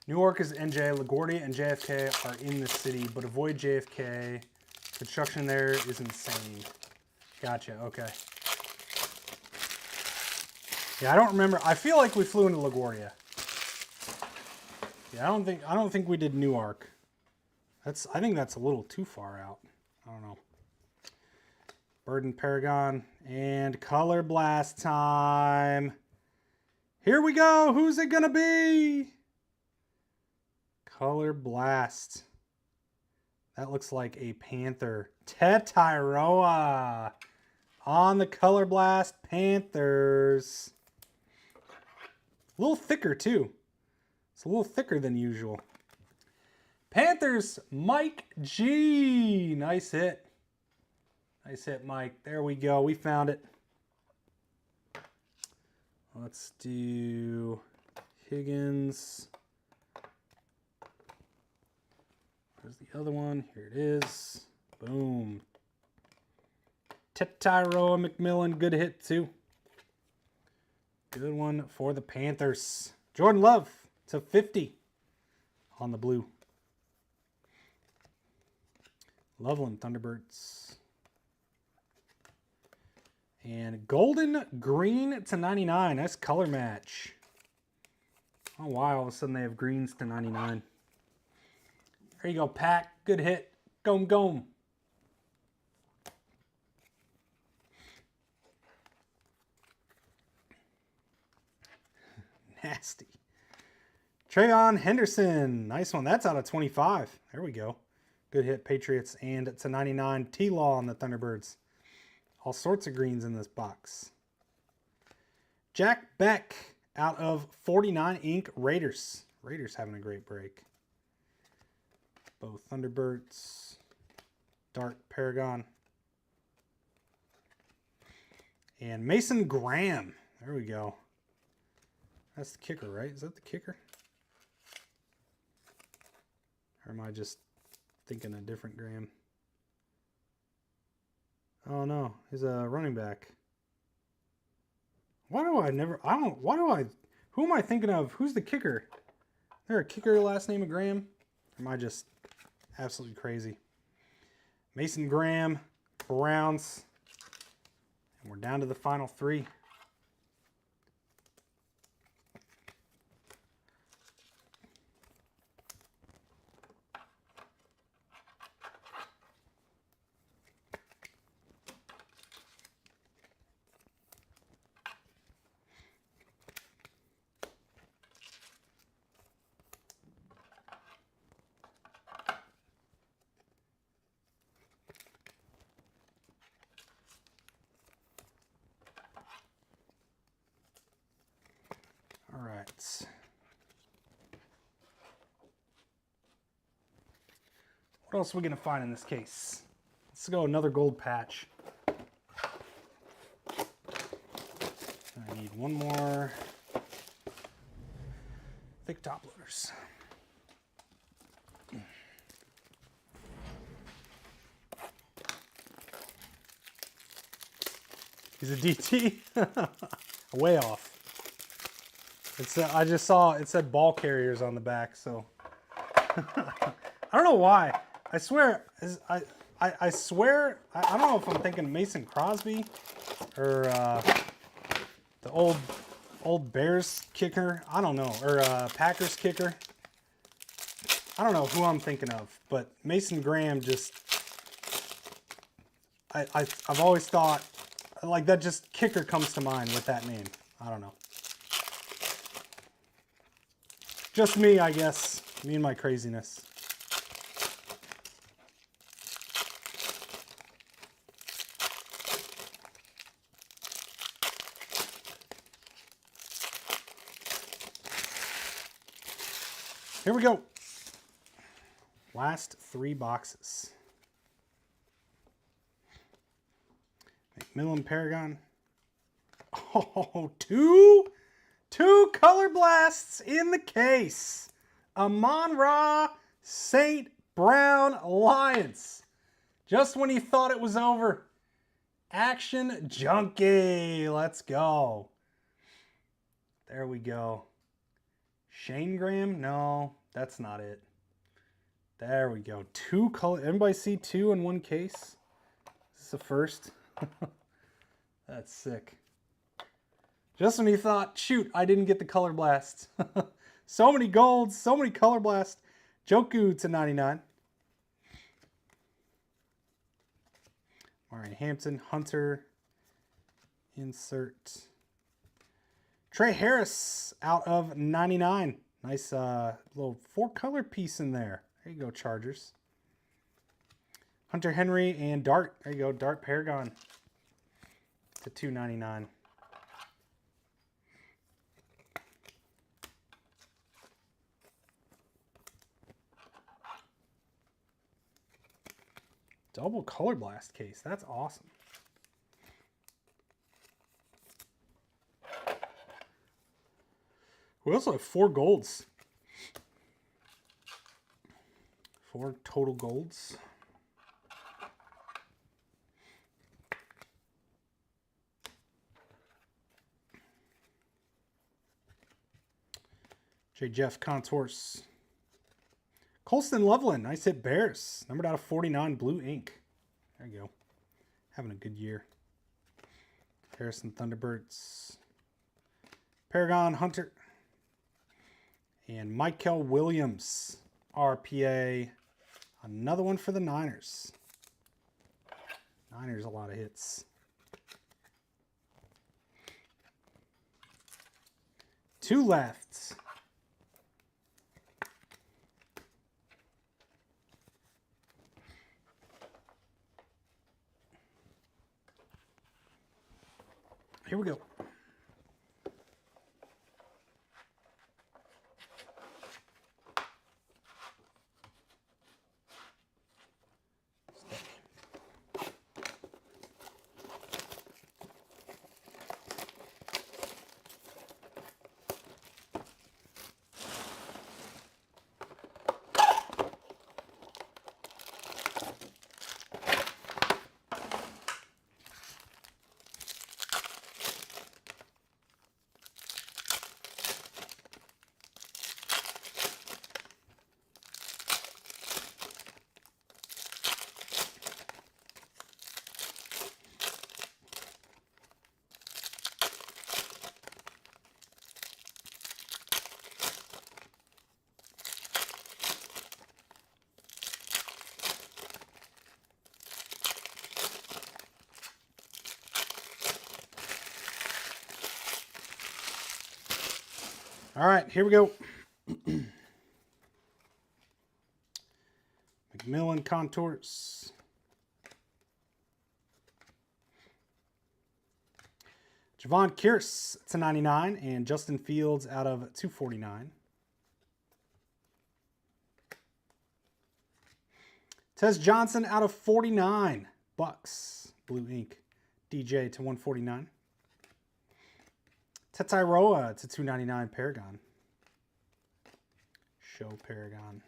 Newark is NJ. LaGuardia and JFK are in the city, but avoid JFK. Construction there is insane. Gotcha, okay. Yeah, I don't remember. I feel like we flew into LaGuardia. Yeah, I don't think we did Newark. I think that's a little too far out. I don't know. Burden Paragon and Color Blast time. Here we go. Who's it gonna be? Color Blast. That looks like a Panther. Tetiroa on the Color Blast Panthers. A little thicker too. It's a little thicker than usual. Panthers, Mike G. Nice hit. Nice hit, Mike. There we go. We found it. Let's do Higgins. There's the other one. Here it is. Boom. Tetiroa McMillan. Good hit, too. Good one for the Panthers. Jordan Love to 50 on the blue. Loveland Thunderbirds. And golden green to 99. Nice color match. Oh, wow. All of a sudden they have greens to 99. There you go, Pack. Good hit. Gome, gome. Nasty. Trayon Henderson. Nice one. That's out of 25. There we go. Good hit, Patriots. And to 99, T-Law on the Thunderbirds. All sorts of greens in this box. Jack Beck out of 49 ink Raiders. Raiders having a great break. Both Thunderbirds. Dart Paragon. And Mason Graham. There we go. That's the kicker, right? Is that the kicker? Or am I just thinking a different Graham? Oh no, he's a running back. Why do I never, who am I thinking of? Who's the kicker? Is there a kicker last name of Graham? Or am I just absolutely crazy? Mason Graham, Browns. And we're down to the final 3. All right. What else are we going to find in this case? Let's go another gold patch. I need one more thick top loaders. He's a DT? Way off. It's I just saw it said ball carriers on the back, so I don't know why. I swear, I swear, I don't know if I'm thinking Mason Crosby or the old Bears kicker. I don't know, or Packers kicker. I don't know who I'm thinking of, but Mason Graham just, I've always thought, like, that just kicker comes to mind with that name. I don't know. Just me, I guess. Me and my craziness. Here we go. Last 3 boxes. McMillan Paragon. Oh, two color blasts in the case. Amon-Ra St. Brown Lions. Just when you thought it was over. Action Junkie. Let's go. There we go. Shane Graham? No, that's not it. There we go. 2 color. Anybody see 2 in one case? Is this a first? That's sick. Just when you thought, shoot, I didn't get the color blast. So many golds, so many color blasts. Joku to 99. All right, Hampton, Hunter, insert. Trey Harris out of 99. Nice little 4-color piece in there. There you go, Chargers. Hunter Henry and Dart. There you go, Dart Paragon to 299. Double color blast case. That's awesome. We also have 4 golds. 4 total golds. J. Jeff Contours. Colston Loveland. Nice hit, Bears. Numbered out of 49, blue ink. There you go. Having a good year. Harrison Thunderbirds. Paragon Hunter. And Michael Williams, RPA. Another one for the Niners. Niners, a lot of hits. 2 left. here we go. All right, here we go. McMillan Contours. Javon Kearse to 99 and Justin Fields out of 249. Tez Johnson out of 49. Bucks. Blue ink. DJ to 149. Tetairoa to 299 Paragon. Show Paragon.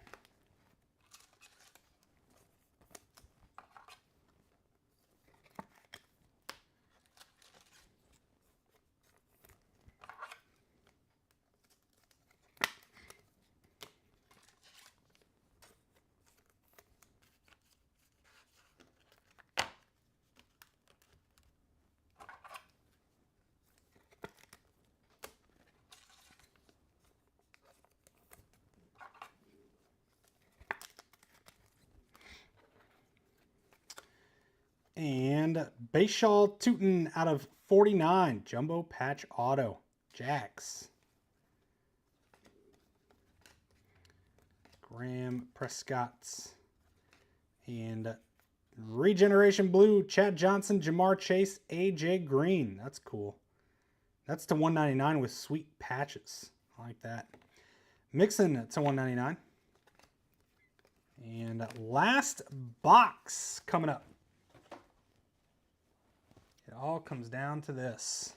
And Bashaw Tootin out of 49. Jumbo Patch Auto. Jax. Graham Prescott. And Regeneration Blue. Chad Johnson, Jamar Chase, AJ Green. That's cool. That's to 199 with sweet patches. I like that. Mixon to 199. And last box coming up. It all comes down to this.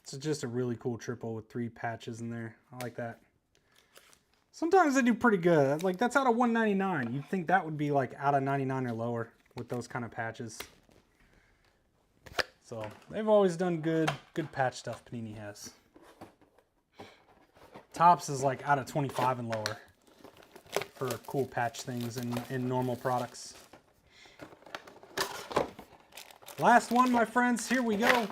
It's just a really cool triple with 3 patches in there. I like that. Sometimes they do pretty good. Like, that's out of 199. You'd think that would be like out of 99 or lower with those kind of patches. So they've always done good patch stuff, Panini has. Topps is like out of 25 and lower for cool patch things in normal products. Last one, my friends. Here we go.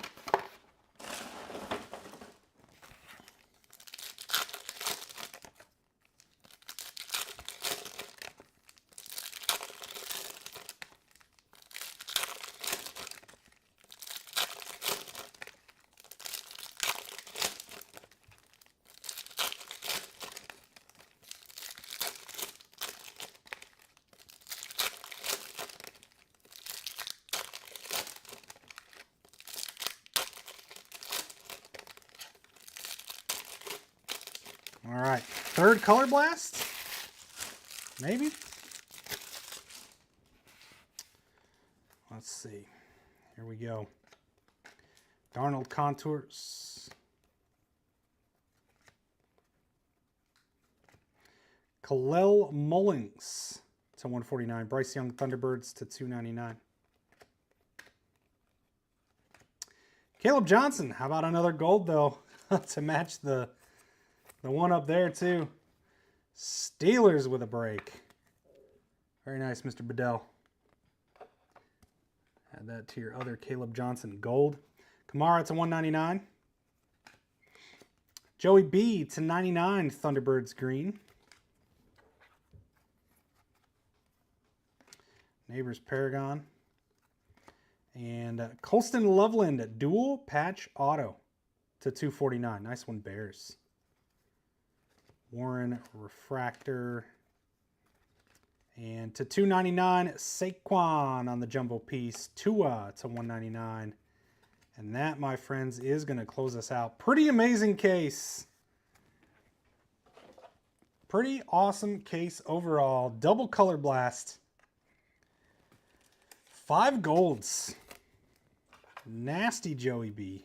All right, third Color Blast, maybe? Let's see, here we go. Darnold Contours. Khalil Mullings to 149. Bryce Young Thunderbirds to 299. Caleb Johnson, how about another gold though to match the one up there too. Steelers with a break. Very nice, Mr. Bedell. Add that to your other Caleb Johnson gold. Kamara to 199. Joey B to 99 Thunderbirds green. Neighbors Paragon. And Colston Loveland dual patch auto to 249. Nice one, Bears. Warren refractor. And to 299, Saquon on the jumbo piece. Tua to 199. And that, my friends, is going to close us out. Pretty amazing case. Pretty awesome case overall. Double color blast. 5 golds. Nasty Joey B.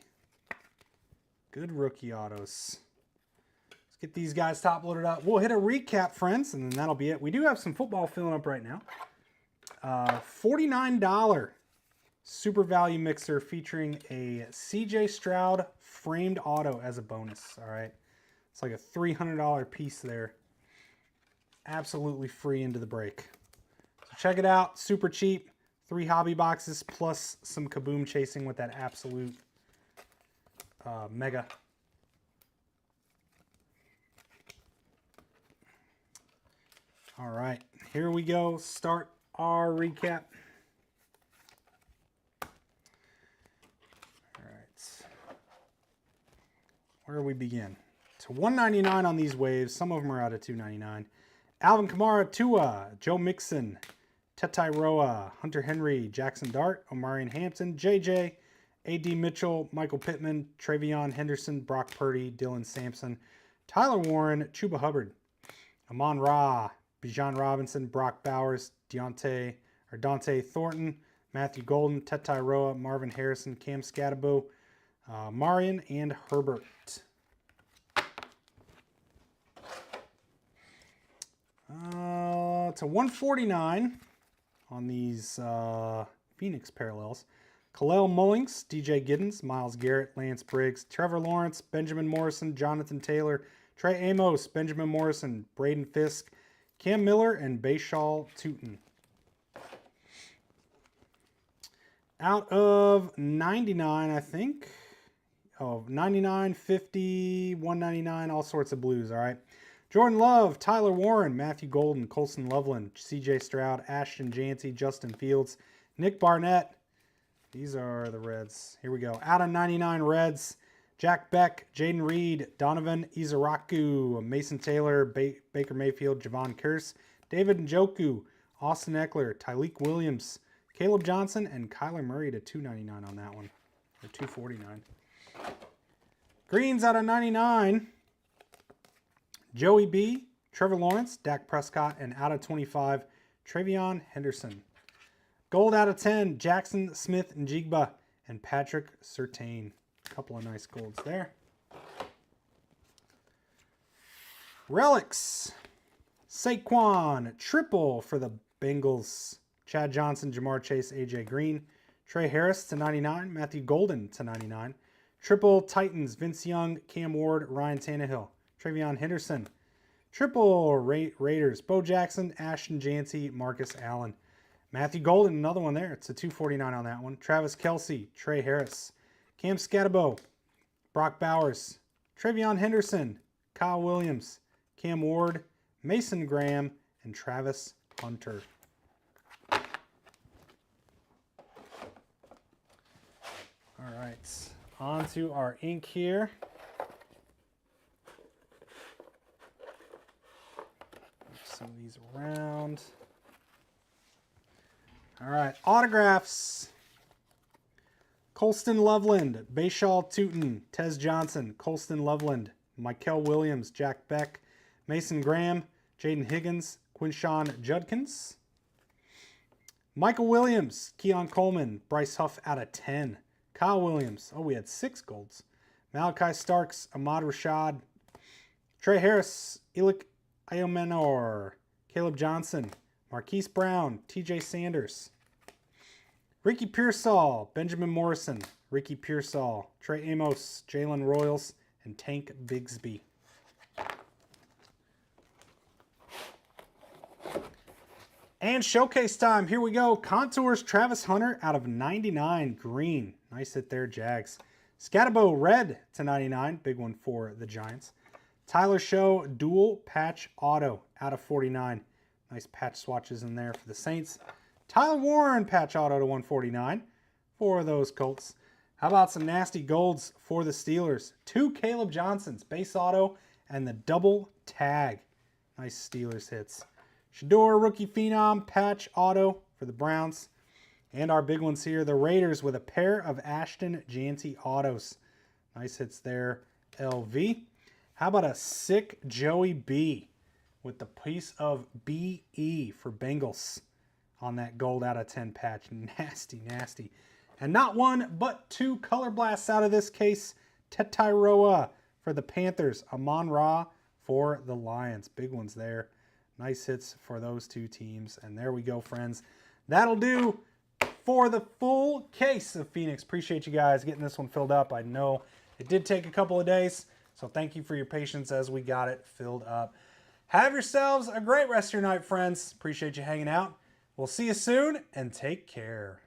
Good rookie autos. Let's get these guys top loaded up. We'll hit a recap, friends, and then that'll be it. We do have some football filling up right now. $49 Super Value Mixer featuring a CJ Stroud framed auto as a bonus. All right. It's like a $300 piece there. Absolutely free into the break. So check it out. Super cheap. 3 hobby boxes plus some kaboom chasing with that absolute mega. All right, here we go. Start our recap. All right. Where do we begin? To 199 on these waves. Some of them are out of 299. Alvin Kamara, Tua, Joe Mixon, Tetai Roa, Hunter Henry, Jackson Dart, Omarion Hampton, JJ, A.D. Mitchell, Michael Pittman, Travion Henderson, Brock Purdy, Dylan Sampson, Tyler Warren, Chuba Hubbard, Amon Ra, Bijan Robinson, Brock Bowers, Dante Thornton, Matthew Golden, Tetai Roa, Marvin Harrison, Cam Scatabo, Marion, and Herbert. To 149 on these Phoenix parallels. Khalil Mullings, DJ Giddens, Myles Garrett, Lance Briggs, Trevor Lawrence, Benjamin Morrison, Jonathan Taylor, Trey Amos, Benjamin Morrison, Braden Fisk, Cam Miller, and Bashal Tootin. Out of 99, I think. Oh, 99, 50, 199, all sorts of blues, all right. Jordan Love, Tyler Warren, Matthew Golden, Colson Loveland, CJ Stroud, Ashton Janty, Justin Fields, Nick Barnett. These are the Reds. Here we go. Out of 99 Reds, Jack Beck, Jaden Reed, Donovan Izaraku, Mason Taylor, Baker Mayfield, Javon Kearse, David Njoku, Austin Eckler, Tyleek Williams, Caleb Johnson, and Kyler Murray to 299 on that one, or 249. Greens out of 99. Joey B, Trevor Lawrence, Dak Prescott, and out of 25, Travion Henderson. Gold out of 10, Jackson Smith and Jigba, and Patrick Surtain. A couple of nice golds there. Relics. Saquon, triple for the Bengals. Chad Johnson, Jamar Chase, AJ Green. Trey Harris to 99, Matthew Golden to 99. Triple Titans, Vince Young, Cam Ward, Ryan Tannehill. Travion Henderson. Triple Raiders, Bo Jackson, Ashton Janty, Marcus Allen. Matthew Golden, another one there. It's a 249 on that one. Travis Kelce, Trey Harris. Cam Scatabo, Brock Bowers. Travion Henderson, Kyle Williams, Cam Ward, Mason Graham, and Travis Hunter. All right, on to our ink here. Some of these around. All right, autographs. Colston Loveland, Bashal Tootin, Tez Johnson, Colston Loveland, Mikel Williams, Jack Beck, Mason Graham, Jaden Higgins, Quinshawn Judkins. Michael Williams, Keon Coleman, Bryce Huff out of 10. Kyle Williams, oh, we had 6 golds. Malachi Starks, Ahmad Rashad, Trey Harris, Ilik Ayomenor, Caleb Johnson, Marquise Brown, TJ Sanders, Ricky Pearsall, Benjamin Morrison, Ricky Pearsall, Trey Amos, Jalen Royals, and Tank Bigsby. And showcase time. Here we go. Contours Travis Hunter out of 99 green. Nice hit there, Jags. Scatabo red to 99. Big one for the Giants. Tyler Show dual patch auto out of 49. Nice patch swatches in there for the Saints. Tyler Warren patch auto to 149 for those Colts. How about some nasty golds for the Steelers? 2 Caleb Johnsons base auto and the double tag. Nice Steelers hits. Shador, rookie phenom, patch auto for the Browns. And our big ones here, the Raiders with a pair of Ashton Janty autos. Nice hits there, LV. How about a sick Joey B with the piece of BE for Bengals on that gold out of 10 patch. Nasty, nasty. And not one, but two color blasts out of this case. Tetiroa for the Panthers. Amon-Ra for the Lions. Big ones there. Nice hits for those two teams. And there we go, friends. That'll do for the full case of Phoenix. Appreciate you guys getting this one filled up. I know it did take a couple of days, so thank you for your patience as we got it filled up. Have yourselves a great rest of your night, friends. Appreciate you hanging out. We'll see you soon, and take care.